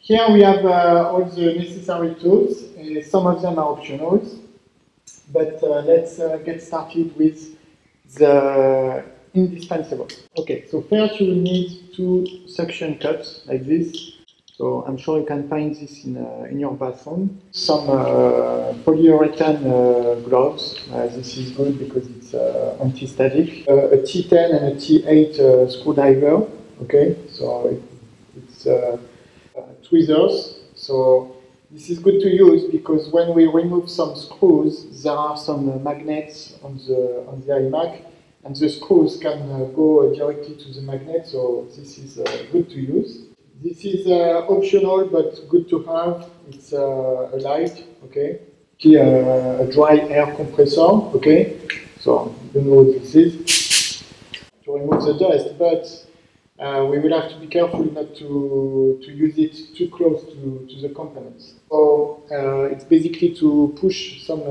Here we have all the necessary tools. Some of them are optional, but let's get started with the indispensable. Okay, so first you will need 2 suction cups like this. So I'm sure you can find this in your bathroom. Some polyurethane gloves. This is good because it's anti-static. A T10 and a T8 screwdriver. Okay, so it's tweezers. So this is good to use because when we remove some screws, there are some magnets on the iMac, and the screws can go directly to the magnet. So this is good to use. This is optional but good to have. It's a light, okay. Here a dry air compressor, okay. So you know what this is to remove the dust, but we will have to be careful not to use it too close to the components. So it's basically to push some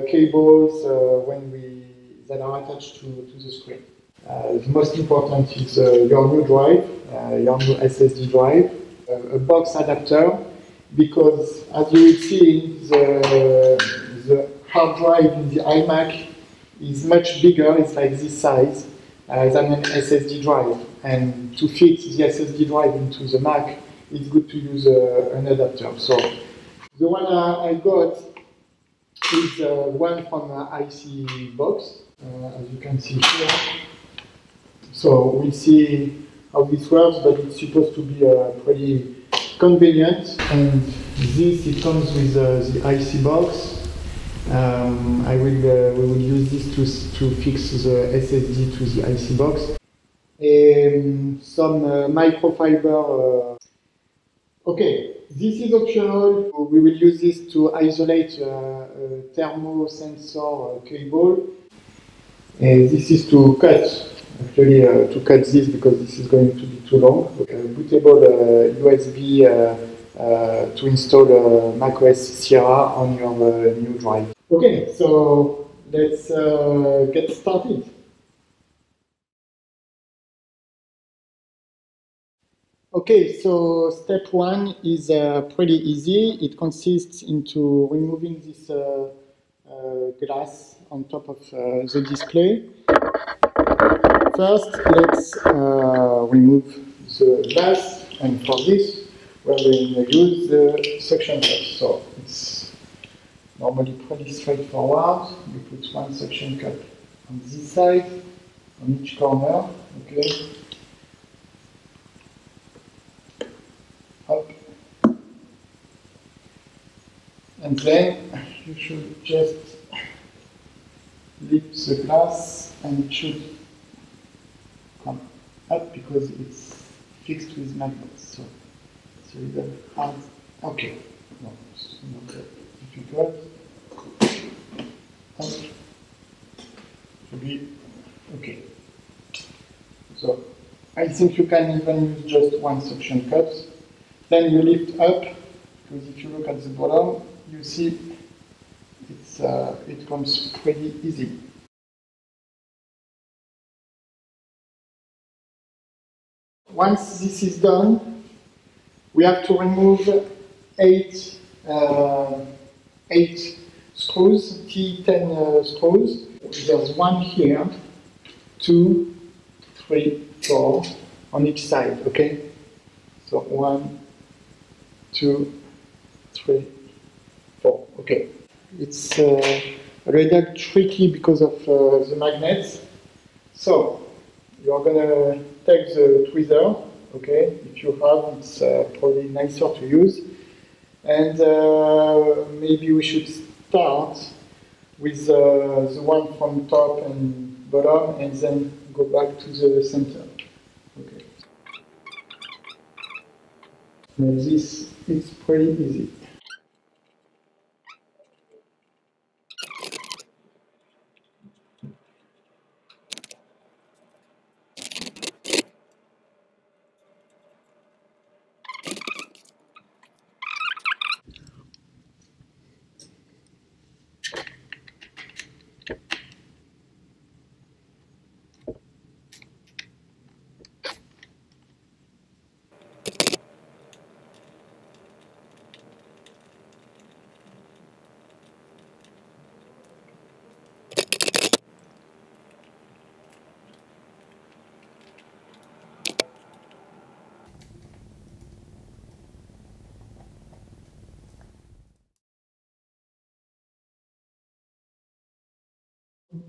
cables that are attached to the screen. The most important is your new drive, your new SSD drive, a box adapter, because as you will see, the hard drive in the iMac is much bigger, it's like this size, than an SSD drive. And to fit the SSD drive into the Mac, it's good to use an adapter. So the one I got is one from IC box, as you can see here. So we'll see how this works, but it's supposed to be pretty convenient. And this, it comes with the IC box. We will use this to fix the SSD to the IC box. Some microfiber. Okay, this is optional. We will use this to isolate a thermosensor cable. This is to cut. Actually, to cut this because this is going to be too long. Bootable USB to install macOS Sierra on your new drive. Okay, so let's get started. Okay, so step 1 is pretty easy. It consists into removing this glass on top of the display. First, let's remove the glass, and for this, we're going to use the suction cup. So it's normally pretty straightforward. You put one suction cup on this side, on each corner, okay? Up. And then you should just lift the glass, and it should come up because it's fixed with magnets. So it's a little hard. Okay, no, it's not that difficult. Up. Should be okay. So I think you can even use just one suction cup. Then you lift up, because if you look at the bottom, you see it comes pretty easy. Once this is done, we have to remove 8 screws, T10 screws. There's one here, 2, 3, 4 on each side, okay? So 1, 2, 3, 4, okay. It's a little tricky because of the magnets. So you're gonna take the tweezer, okay? If you have, it's probably nicer to use. And maybe we should start with the one from top and bottom, and then go back to the center. Okay. Now this is pretty easy.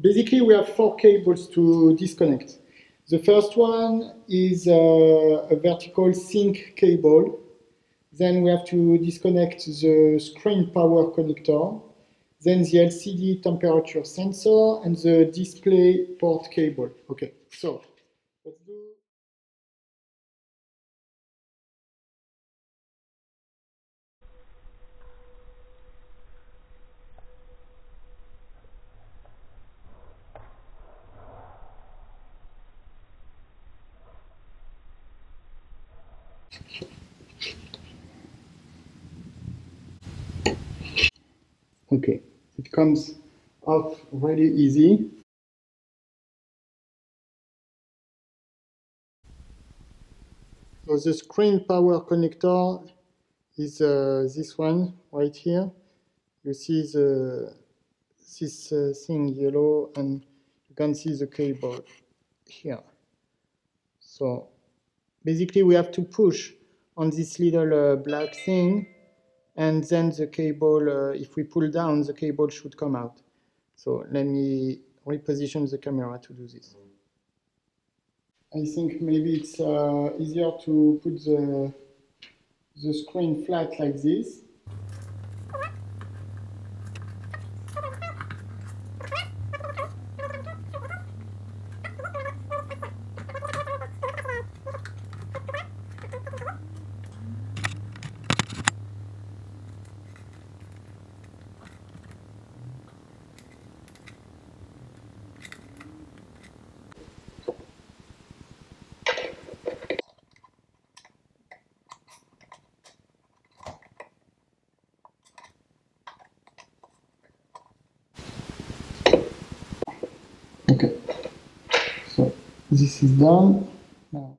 basically we have 4 cables to disconnect. The first one is a vertical sync cable. Then we have to disconnect the screen power connector, then the LCD temperature sensor, and the display port cable. Okay, so let's do. Okay, it comes off really easy. So the screen power connector is this one right here. You see this thing yellow, and you can see the cable here. So basically we have to push on this little black thing, and then the cable, if we pull down, the cable should come out. So let me reposition the camera to do this. I think maybe it's easier to put the screen flat like this. Okay, so this is done. Now,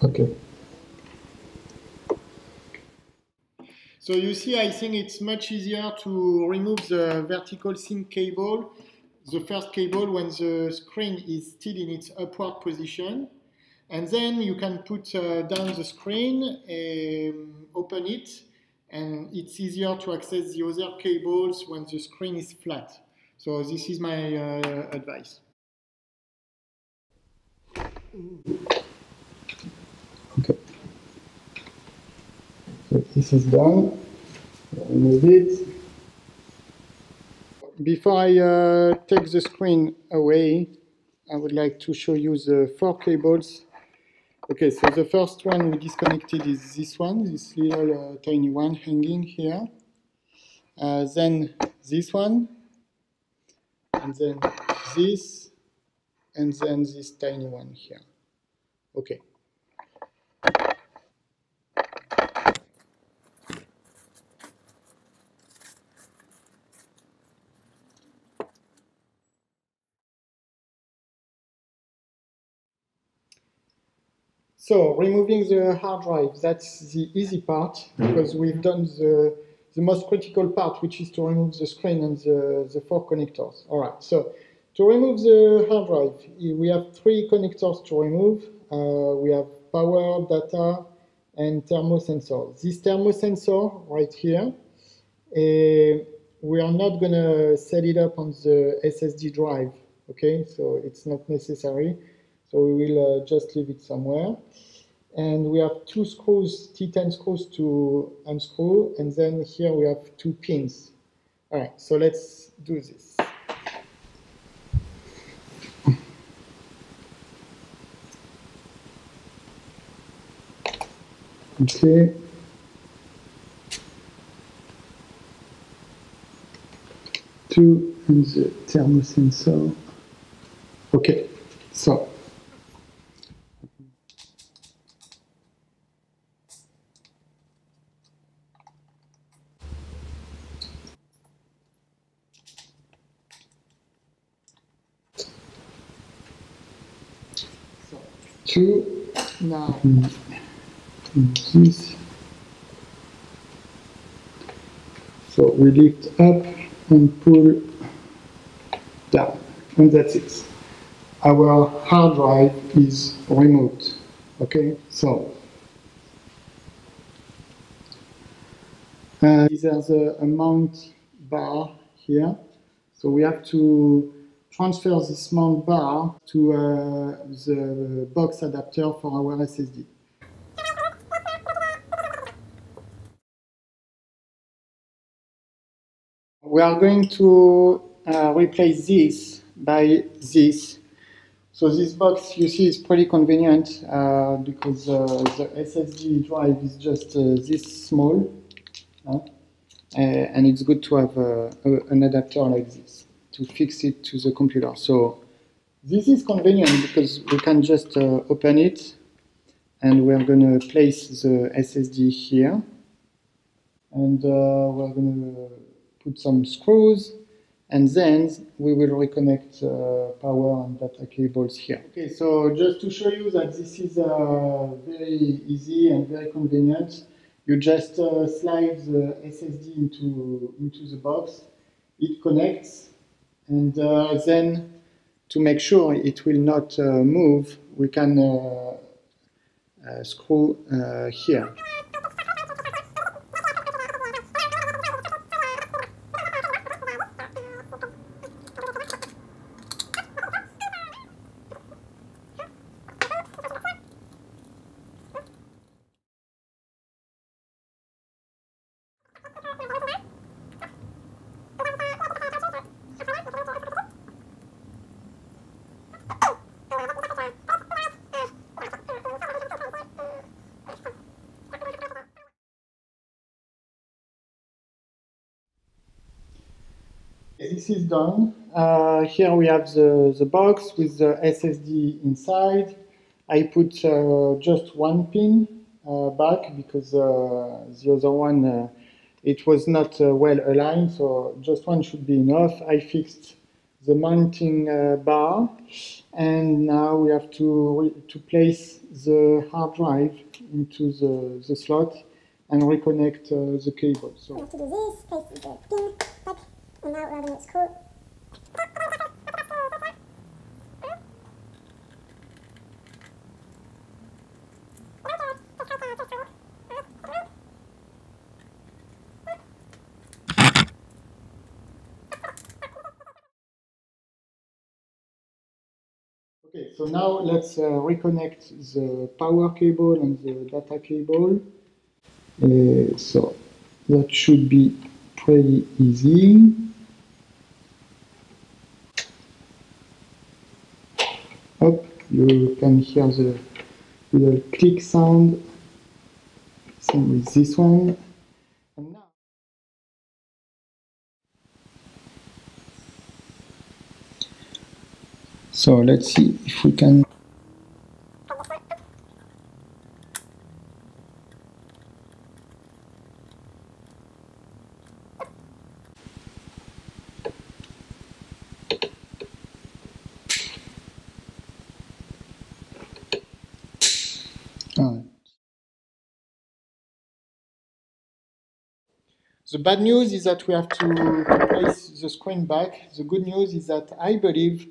okay. So you see, I think it's much easier to remove the vertical sync cable, the first cable, when the screen is still in its upward position. And then you can put down the screen, open it, and it's easier to access the other cables when the screen is flat. So this is my advice. Okay. So this is done. Remove it. Before I take the screen away, I would like to show you the 4 cables. Okay, so the first one we disconnected is this one, this little tiny one hanging here. Then this one, and then this, and then this tiny one here. Okay. So removing the hard drive, that's the easy part, because we've done the most critical part, which is to remove the screen and the 4 connectors. All right, so to remove the hard drive, we have 3 connectors to remove. We have power, data, and thermosensor. This thermosensor right here, we are not going to set it up on the SSD drive, okay? So it's not necessary. So we will just leave it somewhere. And we have 2 screws, T10 screws to unscrew, and then here we have 2 pins. All right, so let's do this. Okay. Two and the thermosensor. Okay, so 2. Now, this. So we lift up and pull down, and that's it. Our hard drive is removed. Okay, so there's a mount bar here. So we have to transfer this mount bar to the box adapter for our SSD. We are going to replace this by this. So this box, you see, is pretty convenient because the SSD drive is just this small. And it's good to have an adapter like this to fix it to the computer. So this is convenient because we can just open it, and we're going to place the SSD here, and we're going to put some screws, and then we will reconnect power and data cables here. Okay, so just to show you that this is very easy and very convenient, you just slide the SSD into the box, it connects, and then to make sure it will not move, we can screw here. This is done. Here we have the box with the SSD inside. I put just one pin back because the other one, it was not well aligned, so just one should be enough. I fixed the mounting bar, and now we have to place the hard drive into the slot and reconnect the cable. So we have to do this, place the pin back, and now we're going to screw. Okay, so now let's reconnect the power cable and the data cable. So that should be pretty easy. Up, you can hear the little click sound. Same with this one. And now, so let's see if we can. The bad news is that we have to place the screen back. The good news is that I believe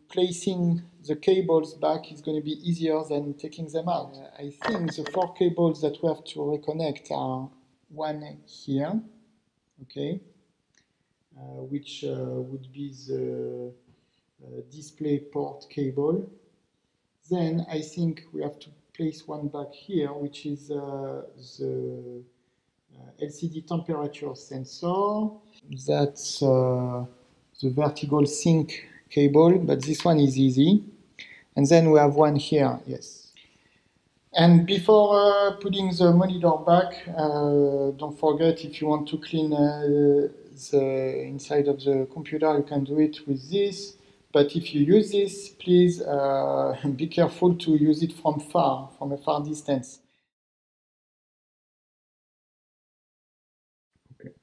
placing the cables back is going to be easier than taking them out. I think the 4 cables that we have to reconnect are one here, okay, which would be the display port cable. Then I think we have to place one back here, which is the LCD temperature sensor. That's the vertical sync cable, but this one is easy. And then we have one here, yes. And before putting the monitor back, don't forget, if you want to clean the inside of the computer, you can do it with this. But if you use this, please be careful to use it from a far distance. Okay.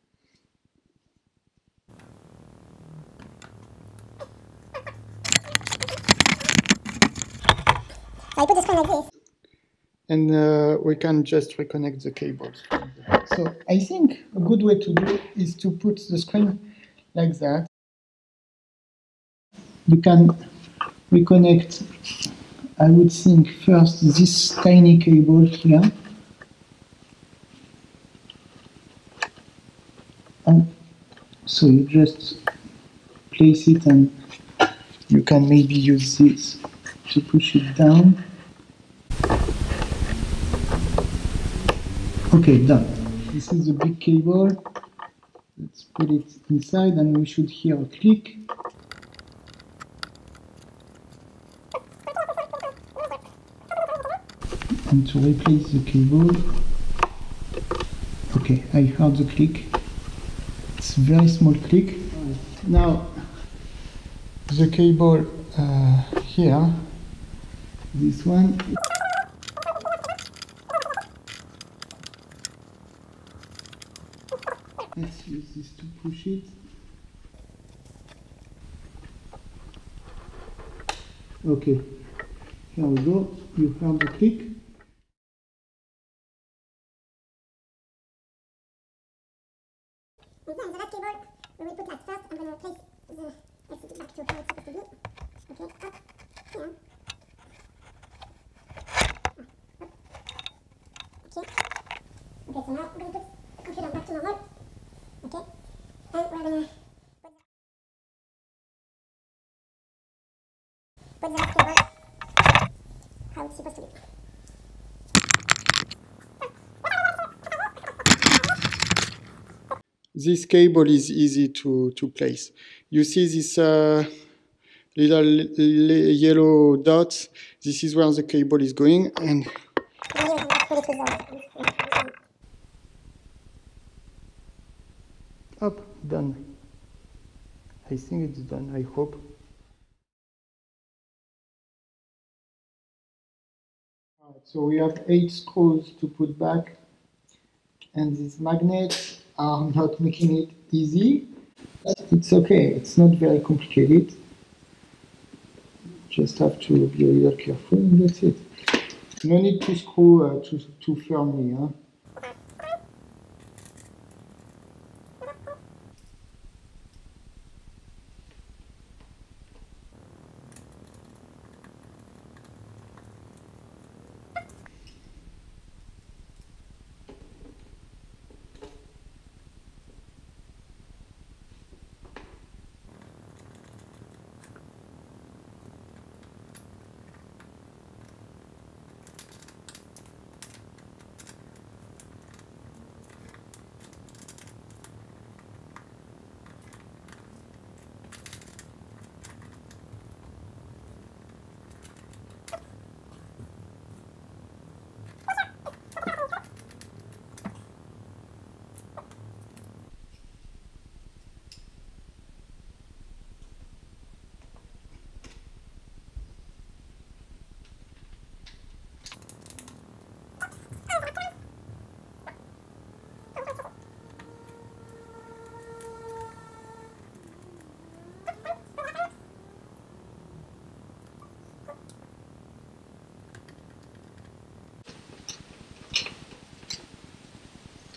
I put the screen like this. And we can just reconnect the cables. So I think a good way to do it is to put the screen like that. You can reconnect, I would think, first this tiny cable here. And so you just place it and you can maybe use this to push it down. Okay, done. This is the big cable. Let's put it inside and we should hear a click. And to replace the cable, okay, I heard the click. It's a very small click. Now, the cable here, this one. Let's use this to push it. Okay, here we go. You heard the click. And then the last cable, we will put that first. I'm going to place the SSD back to where it's supposed to be. Okay, up, here. Okay. Okay, so now I'm going to put the computer back to normal. Okay. And we're going to put the last cable how it's supposed to be. This cable is easy to place. You see this little yellow dots? This is where the cable is going, and up, done. I think it's done, I hope. So we have 8 screws to put back, and these magnets are not making it easy. It's okay, it's not very complicated. Just have to be a little careful, and that's it. No need to screw too firmly. Huh?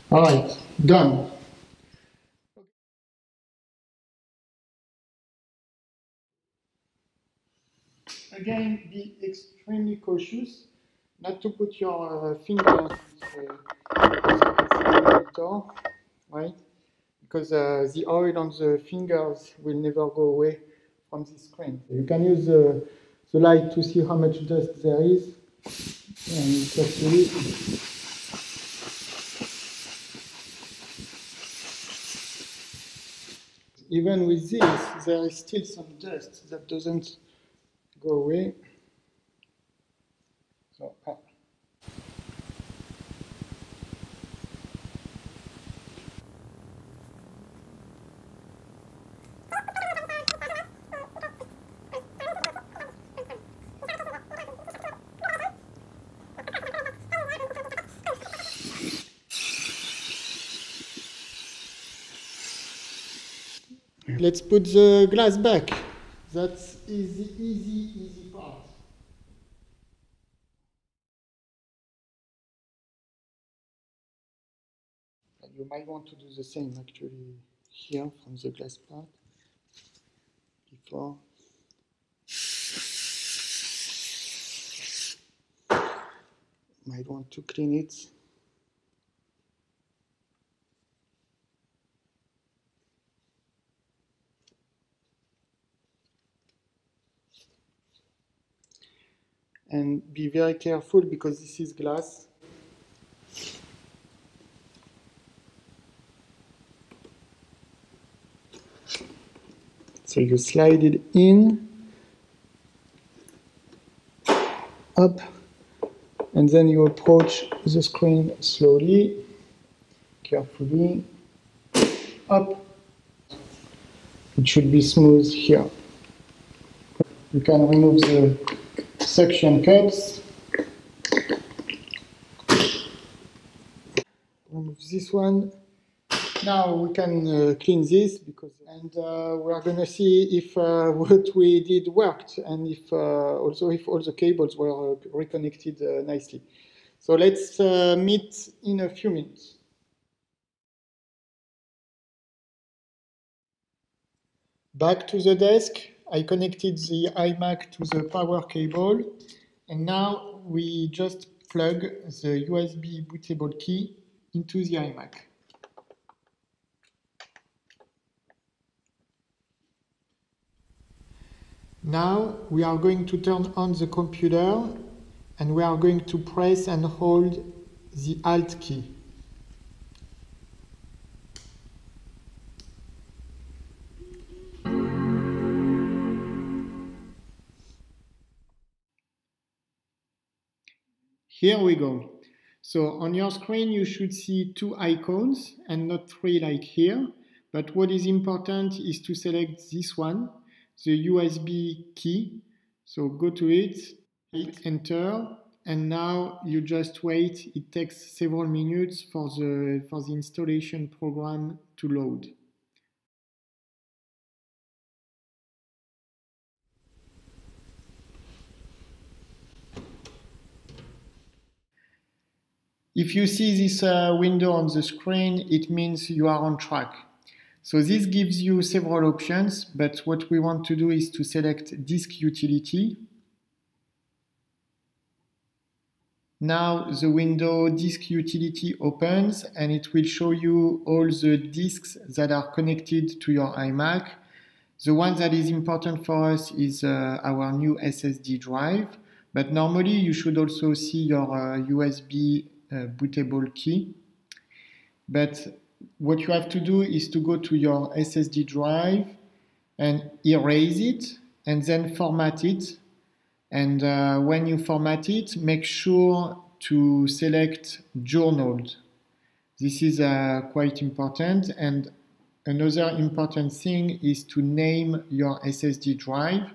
All right, done. Again, be extremely cautious not to put your fingers in the monitor, right? Because the oil on the fingers will never go away from the screen. You can use the light to see how much dust there is, and carefully. Even with this, there is still some dust that doesn't go away. So, let's put the glass back. That's easy part. you might want to do the same actually here from the glass part before. Might want to clean it. And be very careful because this is glass. So you slide it in, up, and then you approach the screen slowly, carefully, up. It should be smooth here. You can remove the suction cups. Remove this one. Now we can clean this and we are going to see if what we did worked and if also if all the cables were reconnected nicely. So let's meet in a few minutes. Back to the desk, I connected the iMac to the power cable, and now we just plug the USB bootable key into the iMac. Now we are going to turn on the computer and we are going to press and hold the Alt key. Here we go. So on your screen you should see 2 icons and not 3 like here. But what is important is to select this one, the USB key. So go to it, hit enter, and now you just wait. It takes several minutes for the installation program to load. If you see this window on the screen, it means you are on track. So this gives you several options, but what we want to do is to select disk utility. Now the window disk utility opens and it will show you all the disks that are connected to your iMac. The one that is important for us is our new SSD drive, but normally you should also see your USB bootable key. But what you have to do is to go to your SSD drive and erase it and then format it. And when you format it, make sure to select journaled. This is quite important. And another important thing is to name your SSD drive.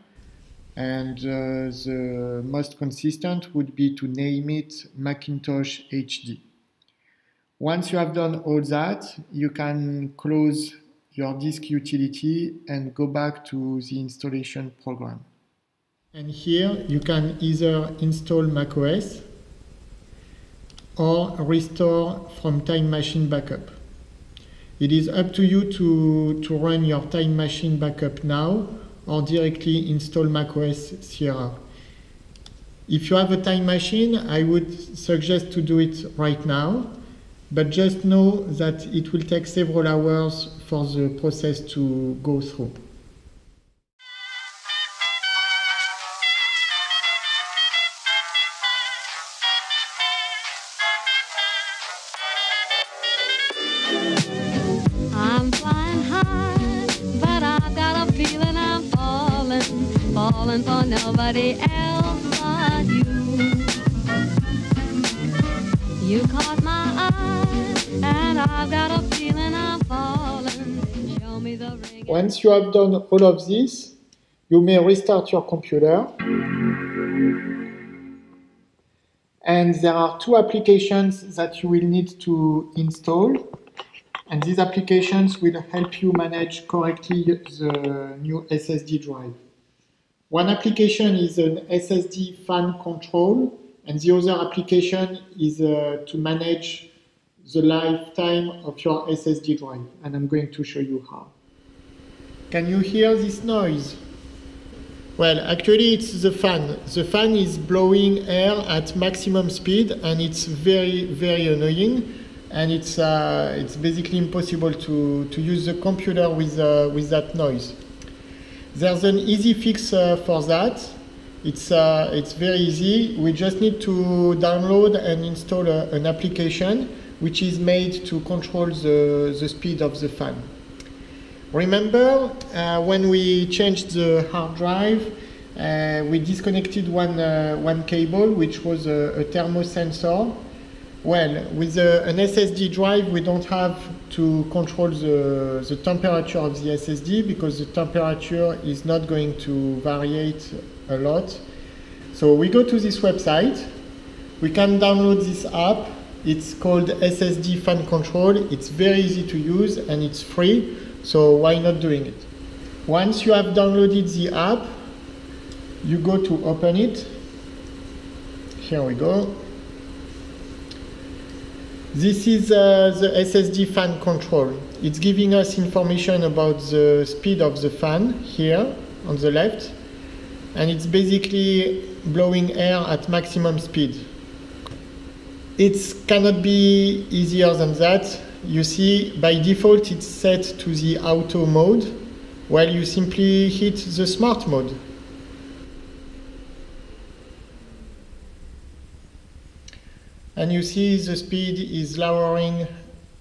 And the most consistent would be to name it Macintosh HD. Once you have done all that, you can close your disk utility and go back to the installation program. And here you can either install macOS or restore from Time Machine backup. It is up to you to run your Time Machine backup now or directly install macOS Sierra. If you have a Time Machine, I would suggest to do it right now, but just know that it will take several hours for the process to go through. I'm flying high, but I've got a feeling I'm falling for nobody else but you. You caught my eye, and I've got a feeling I'm falling. Show me the ring. Once you have done all of this, you may restart your computer. And there are 2 applications that you will need to install. And these applications will help you manage correctly the new SSD drive. One application is an SSD fan control, and the other application is to manage the lifetime of your SSD drive, and I'm going to show you how. Can you hear this noise? Well, actually it's the fan. The fan is blowing air at maximum speed, and it's very, very annoying, and it's basically impossible to use the computer with that noise. There's an easy fix for that. It's very easy. We just need to download and install an application which is made to control the speed of the fan. Remember, when we changed the hard drive, we disconnected one cable, which was a thermosensor. Well, with an SSD drive, we don't have to control the temperature of the SSD, because the temperature is not going to variate a lot. So we go to this website. We can download this app. It's called SSD Fan Control. It's very easy to use and it's free. So why not doing it? Once you have downloaded the app, you go to open it. Here we go. This is the SSD fan control. It's giving us information about the speed of the fan here on the left, and it's basically blowing air at maximum speed. It cannot be easier than that. You see, by default it's set to the auto mode, while you simply hit the smart mode. And you see the speed is lowering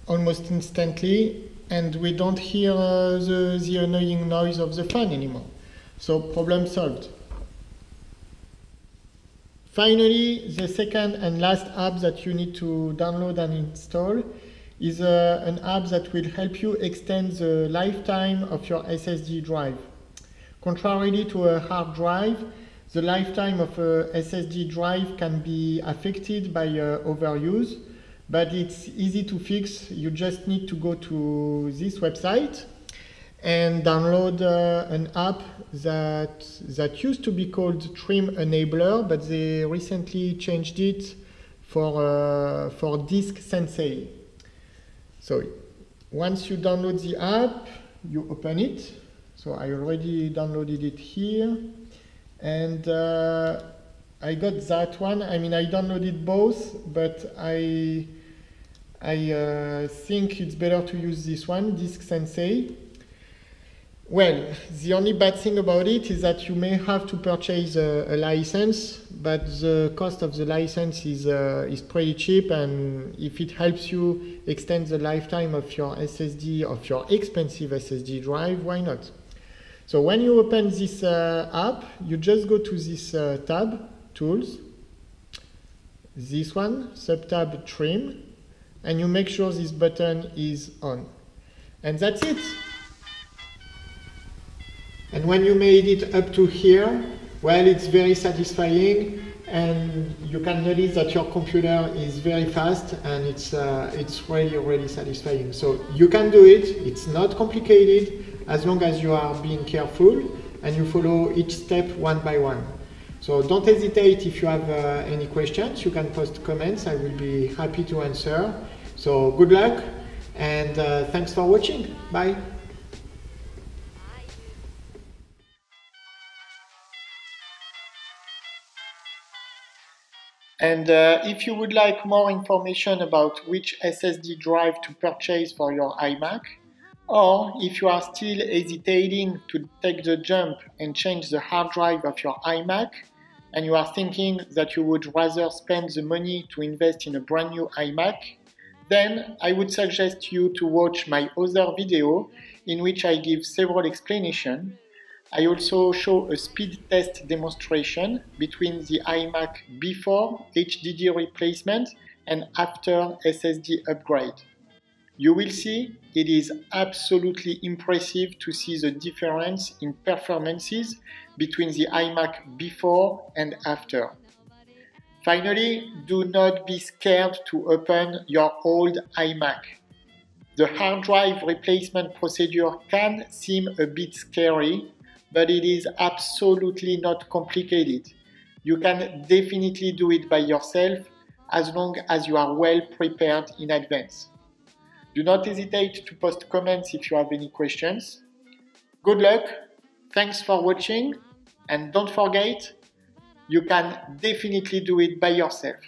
almost instantly, and we don't hear the annoying noise of the fan anymore. So problem solved. Finally, the second and last app that you need to download and install is an app that will help you extend the lifetime of your SSD drive. Contrarily to a hard drive, the lifetime of a SSD drive can be affected by overuse, but it's easy to fix. You just need to go to this website and download an app that used to be called Trim Enabler, but they recently changed it for Disk Sensei. So once you download the app, you open it. So I already downloaded it here. And I got that one. I mean, I downloaded both, but I think it's better to use this one, Disk Sensei. Well, the only bad thing about it is that you may have to purchase a license, but the cost of the license is pretty cheap, and if it helps you extend the lifetime of your SSD, of your expensive SSD drive, why not? So when you open this app, you just go to this tab, Tools, this one, subtab Trim, and you make sure this button is on. And that's it. And when you made it up to here, well, it's very satisfying, and you can notice that your computer is very fast, and it's really, really satisfying. So you can do it. It's not complicated, as long as you are being careful and you follow each step one by one. So don't hesitate. If you have any questions, you can post comments. I will be happy to answer. So good luck, and thanks for watching. Bye. And if you would like more information about which SSD drive to purchase for your iMac, or if you are still hesitating to take the jump and change the hard drive of your iMac, and you are thinking that you would rather spend the money to invest in a brand new iMac, then I would suggest you to watch my other video in which I give several explanations. I also show a speed test demonstration between the iMac before HDD replacement and after SSD upgrade. You will see it is absolutely impressive to see the difference in performances between the iMac before and after. Finally, do not be scared to open your old iMac. The hard drive replacement procedure can seem a bit scary, but it is absolutely not complicated. You can definitely do it by yourself. as long as you are well prepared in advance. Do not hesitate to post comments if you have any questions. Good luck, thanks for watching, and don't forget, you can definitely do it by yourself.